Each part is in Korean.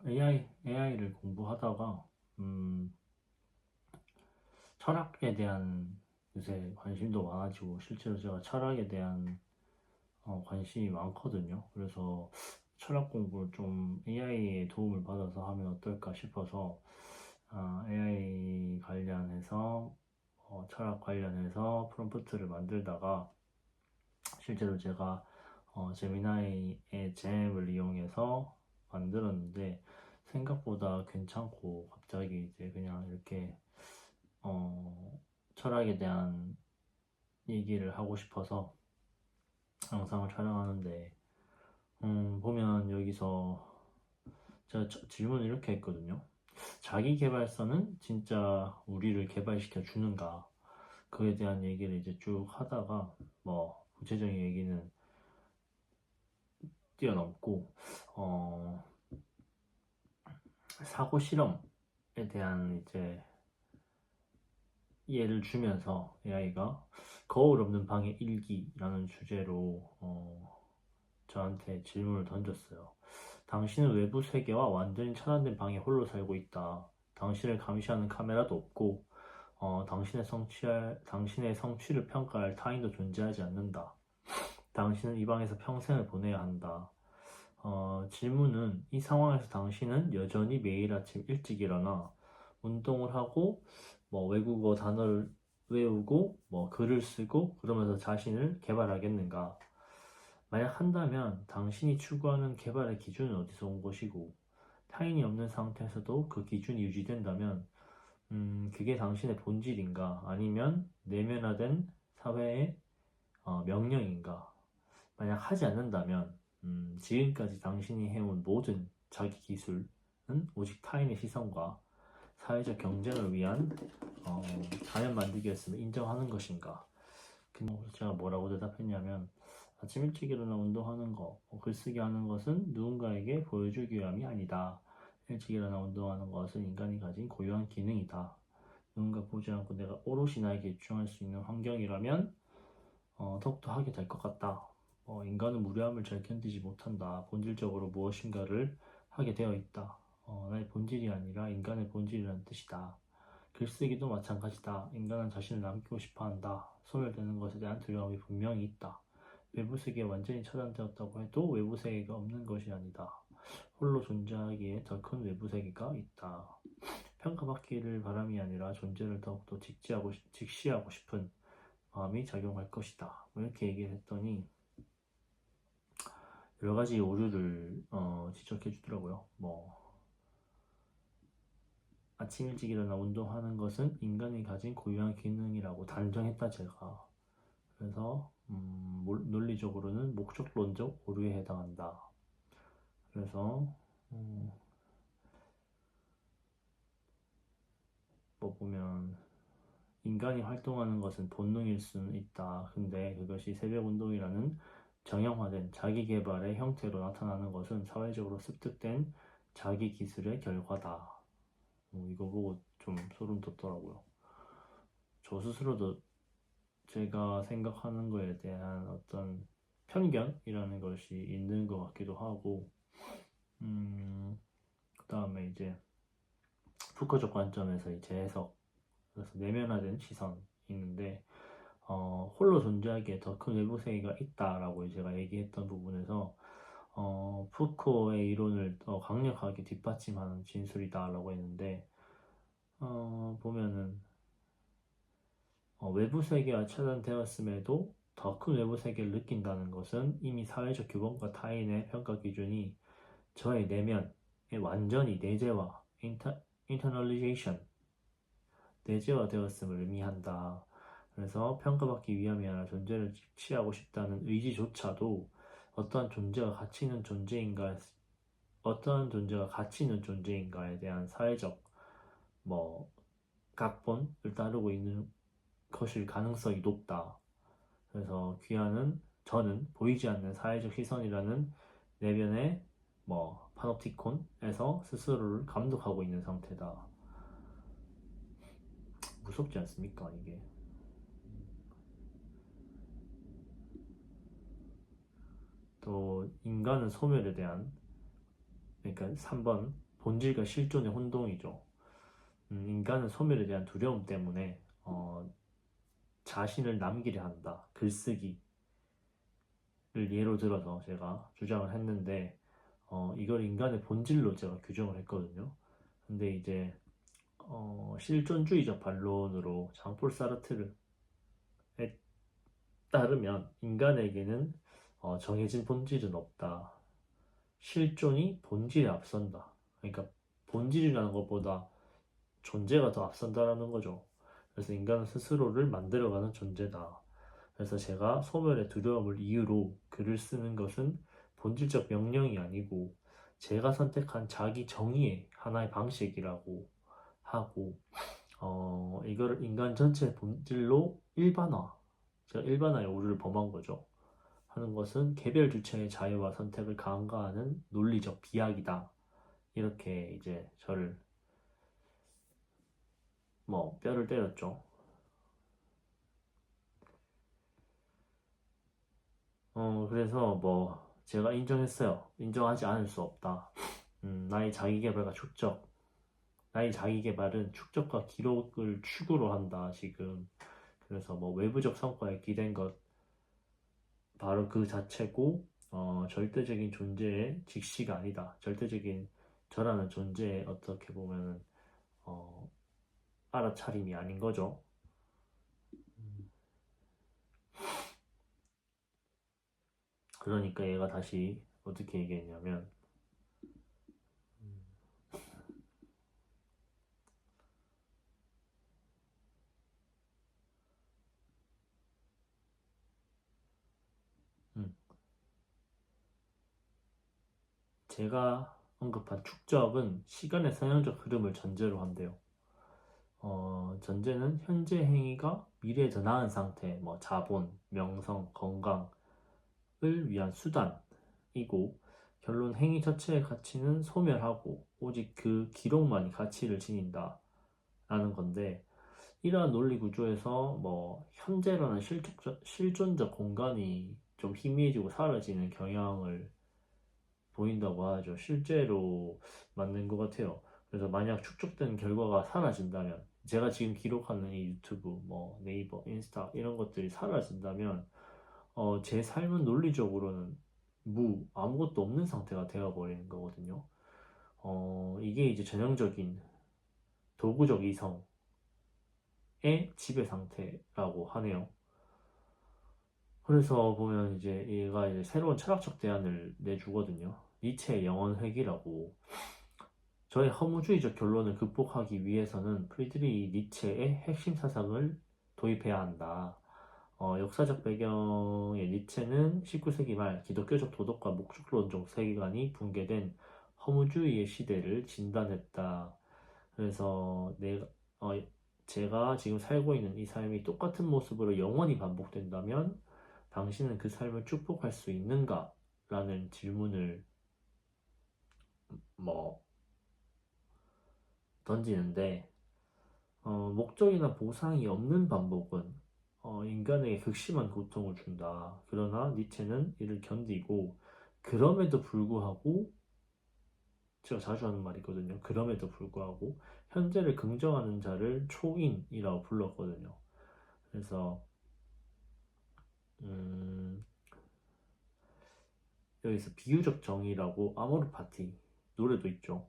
AI를 공부하다가 철학에 대한 요새 관심도 많아지고 실제로 제가 철학에 대한 관심이 많거든요. 그래서 철학 공부를 좀 AI의 도움을 받아서 하면 어떨까 싶어서 AI 관련해서 철학 관련해서 프롬프트를 만들다가 실제로 제가 제미나이의 잼을 이용해서 만들었는데 생각보다 괜찮고 갑자기 이제 그냥 이렇게 철학에 대한 얘기를 하고 싶어서 영상을 촬영하는데 보면 여기서 제가 질문을 이렇게 했거든요. 자기계발서는 진짜 우리를 개발시켜 주는가? 그에 대한 얘기를 이제 쭉 하다가 뭐 구체적인 얘기는 뛰어넘고 사고 실험에 대한 이제 예를 주면서 AI가 거울 없는 방의 일기라는 주제로 저한테 질문을 던졌어요. 당신은 외부 세계와 완전히 차단된 방에 홀로 살고 있다. 당신을 감시하는 카메라도 없고 당신의 성취를 평가할 타인도 존재하지 않는다. 당신은 이 방에서 평생을 보내야 한다. 질문은 이 상황에서 당신은 여전히 매일 아침 일찍 일어나 운동을 하고 뭐 외국어 단어를 외우고 뭐 글을 쓰고 그러면서 자신을 개발하겠는가? 만약 한다면 당신이 추구하는 개발의 기준은 어디서 온 것이고 타인이 없는 상태에서도 그 기준이 유지된다면 그게 당신의 본질인가? 아니면 내면화된 사회의 명령인가? 만약 하지 않는다면 지금까지 당신이 해온 모든 자기 기술은 오직 타인의 시선과 사회적 경쟁을 위한 자연 만들기였음을 인정하는 것인가? 그래서 제가 뭐라고 대답했냐면 아침 일찍 일어나 운동하는 거, 글쓰기 하는 것은 누군가에게 보여주기 위함이 아니다. 일찍 일어나 운동하는 것은 인간이 가진 고유한 기능이다. 누군가 보지 않고 내가 오롯이 나에게 집중할 수 있는 환경이라면 더욱더 하게 될 것 같다. 인간은 무료함을 잘 견디지 못한다. 본질적으로 무엇인가를 하게 되어 있다. 나의 본질이 아니라 인간의 본질이라는 뜻이다. 글쓰기도 마찬가지다. 인간은 자신을 남기고 싶어 한다. 소멸되는 것에 대한 두려움이 분명히 있다. 외부 세계에 완전히 차단되었다고 해도 외부 세계가 없는 것이 아니다. 홀로 존재하기에 더 큰 외부 세계가 있다. 평가받기를 바람이 아니라 존재를 더욱더 직시하고 싶은 마음이 작용할 것이다. 이렇게 얘기를 했더니 여러 가지 오류를 지적해 주더라고요. 뭐 아침 일찍 일어나 운동하는 것은 인간이 가진 고유한 기능이라고 단정했다 제가. 그래서 논리적으로는 목적론적 오류에 해당한다. 그래서 뭐 보면 인간이 활동하는 것은 본능일 수는 있다. 근데 그것이 새벽 운동이라는 정형화된 자기 개발의 형태로 나타나는 것은 사회적으로 습득된 자기 기술의 결과다. 이거 보고 좀 소름 돋더라고요. 저 스스로도 제가 생각하는 거에 대한 어떤 편견이라는 것이 있는 것 같기도 하고, 그 다음에 이제 푸커적 관점에서의 재해석, 그래서 내면화된 시선이 있는데, 홀로 존재하기에 더 큰 외부 세계가 있다라고 제가 얘기했던 부분에서 푸코의 이론을 더 강력하게 뒷받침하는 진술이다라고 했는데 보면은 외부 세계와 차단되었음에도 더 큰 외부 세계를 느낀다는 것은 이미 사회적 규범과 타인의 평가 기준이 저의 내면에 완전히 내재화, internalization, 내재화되었음을 의미한다. 그래서 평가받기 위함이 아니라 존재를 취하고 싶다는 의지조차도 어떠한 존재가 가치 있는 존재인가에 대한 사회적 뭐 각본을 따르고 있는 것일 가능성이 높다. 그래서 저는 보이지 않는 사회적 시선이라는 내면의 파놉티콘에서 스스로를 감독하고 있는 상태다. 무섭지 않습니까, 이게? 또 인간은 소멸에 대한, 그러니까 3번 본질과 실존의 혼동이죠. 인간은 소멸에 대한 두려움 때문에 자신을 남기려 한다. 글쓰기를 예로 들어서 제가 주장을 했는데 이걸 인간의 본질로 제가 규정을 했거든요. 근데 이제 실존주의적 반론으로 장폴 사르트르에 따르면 인간에게는 정해진 본질은 없다. 실존이 본질에 앞선다. 그러니까 본질이라는 것보다 존재가 더 앞선다라는 거죠. 그래서 인간은 스스로를 만들어가는 존재다. 그래서 제가 소멸의 두려움을 이유로 글을 쓰는 것은 본질적 명령이 아니고 제가 선택한 자기 정의의 하나의 방식이라고 하고 이거를 인간 전체의 본질로 일반화, 제가 일반화의 오류를 범한 거죠. 하는 것은 개별 주체의 자유와 선택을 강화하는 논리적 비약이다. 이렇게 이제 저를 뼈를 때렸죠. 그래서 제가 인정했어요. 인정하지 않을 수 없다. 나의 자기개발과 축적. 나의 자기개발은 축적과 기록을 축으로 한다, 지금. 그래서 외부적 성과에 기댄 것, 바로 그 자체고, 절대적인 존재의 직시가 아니다. 절대적인 저라는 존재의 어떻게 보면은, 알아차림이 아닌 거죠. 그러니까 얘가 다시 어떻게 얘기했냐면, 음, 제가 언급한 축적은 시간의 선형적 흐름을 전제로 한대요. 전제는 현재 행위가 미래에 더 나은 상태, 자본, 명성, 건강을 위한 수단이고, 결론 행위 자체의 가치는 소멸하고 오직 그 기록만이 가치를 지닌다 라는 건데, 이러한 논리 구조에서 현재라는 실존적 공간이 좀 희미해지고 사라지는 경향을 보인다고 하죠. 실제로 맞는 것 같아요. 그래서 만약 축적된 결과가 사라진다면, 제가 지금 기록하는 이 유튜브, 네이버, 인스타 이런 것들이 사라진다면 제 삶은 논리적으로는 아무것도 없는 상태가 되어버리는 거거든요. 이게 이제 전형적인 도구적 이성의 지배 상태라고 하네요. 그래서 보면 이제 얘가 이제 새로운 철학적 대안을 내주거든요. 니체의 영원 회귀라고. 저의 허무주의적 결론을 극복하기 위해서는 프리드리히 니체의 핵심 사상을 도입해야 한다. 역사적 배경의 니체는 19세기 말 기독교적 도덕과 목적론적 세계관이 붕괴된 허무주의의 시대를 진단했다. 그래서 제가 지금 살고 있는 이 삶이 똑같은 모습으로 영원히 반복된다면 당신은 그 삶을 축복할 수 있는가? 라는 질문을 뭐 던지는데 목적이나 보상이 없는 반복은 인간에게 극심한 고통을 준다. 그러나 니체는 이를 견디고 그럼에도 불구하고 제가 자주 하는 말이거든요. 그럼에도 불구하고 현재를 긍정하는 자를 초인이라고 불렀거든요. 그래서 여기서 비유적 정의라고 아모르 파티 노래도 있죠.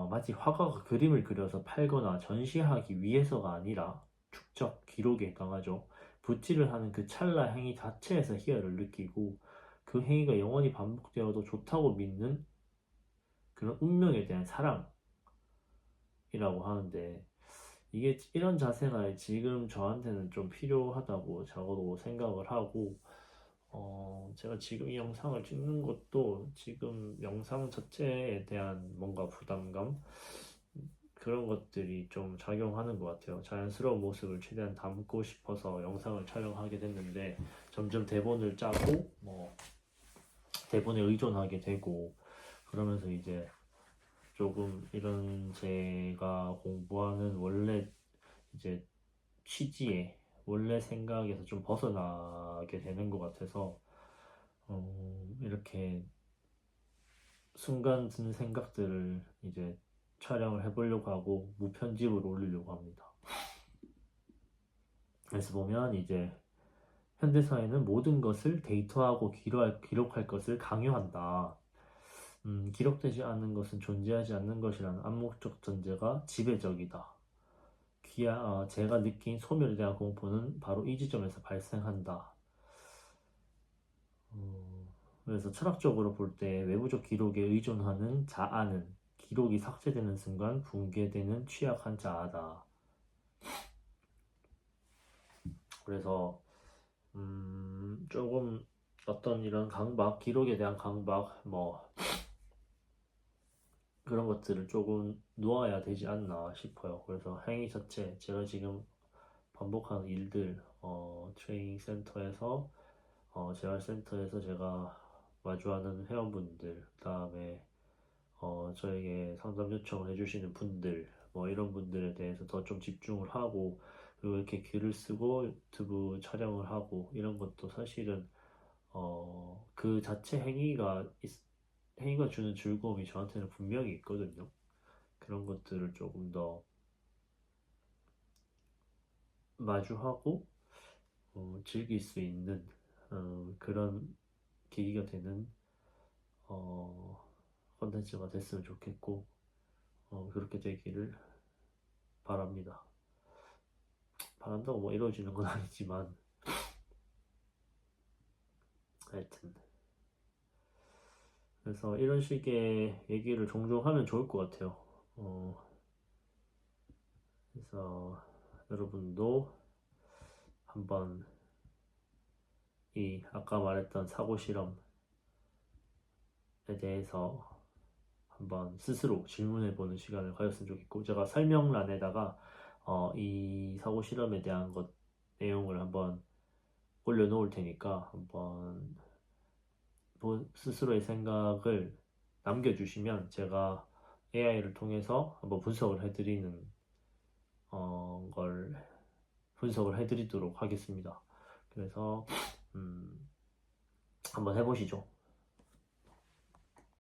마치 화가가 그림을 그려서 팔거나 전시하기 위해서가 아니라 축적, 기록에 강하죠. 붓질을 하는 그 찰나 행위 자체에서 희열을 느끼고 그 행위가 영원히 반복되어도 좋다고 믿는 그런 운명에 대한 사랑이라고 하는데, 이게 이런 자세가 지금 저한테는 좀 필요하다고 저도 생각을 하고, 제가 지금 이 영상을 찍는 것도 지금 영상 자체에 대한 뭔가 부담감, 그런 것들이 좀 작용하는 것 같아요. 자연스러운 모습을 최대한 담고 싶어서 영상을 촬영하게 됐는데 점점 대본을 짜고 대본에 의존하게 되고, 그러면서 이제 조금 이런 제가 공부하는 원래 이제 취지에 원래 생각에서 좀 벗어나게 되는 것 같아서 이렇게 순간 드는 생각들을 이제 촬영을 해보려고 하고 무편집으로 올리려고 합니다. 그래서 보면 이제 현대사회는 모든 것을 데이터하고 기록할 것을 강요한다. 기록되지 않는 것은 존재하지 않는 것이라는 암묵적 전제가 지배적이다. 제가 느낀 소멸에 대한 공포는 바로 이 지점에서 발생한다. 그래서 철학적으로 볼 때 외부적 기록에 의존하는 자아는 기록이 삭제되는 순간 붕괴되는 취약한 자아다. 그래서 조금 어떤 이런 강박, 기록에 대한 강박, 뭐 그런 것들을 조금 놓아야 되지 않나 싶어요. 그래서 행위 자체, 제가 지금 반복하는 일들, 트레이닝 센터에서, 재활센터에서 제가 마주하는 회원분들, 그 다음에 저에게 상담 요청을 해주시는 분들, 뭐 이런 분들에 대해서 더 좀 집중을 하고, 그리고 이렇게 글을 쓰고 유튜브 촬영을 하고 이런 것도 사실은 그 자체 행위가 주는 즐거움이 저한테는 분명히 있거든요. 그런 것들을 조금 더 마주하고 즐길 수 있는 그런 계기가 되는 컨텐츠가 됐으면 좋겠고 그렇게 되기를 바랍니다. 바란다고 뭐 이루어지는 건 아니지만 하여튼 그래서 이런 식의 얘기를 종종 하면 좋을 것 같아요. 그래서 여러분도 한번 이 아까 말했던 사고 실험에 대해서 한번 스스로 질문해보는 시간을 가졌으면 좋겠고, 제가 설명란에다가 이 사고 실험에 대한 것 내용을 한번 올려놓을 테니까 한번 스스로의 생각을 남겨주시면 제가 AI를 통해서 한번 분석을 해드리는 걸 분석을 해드리도록 하겠습니다. 그래서 한번 해보시죠.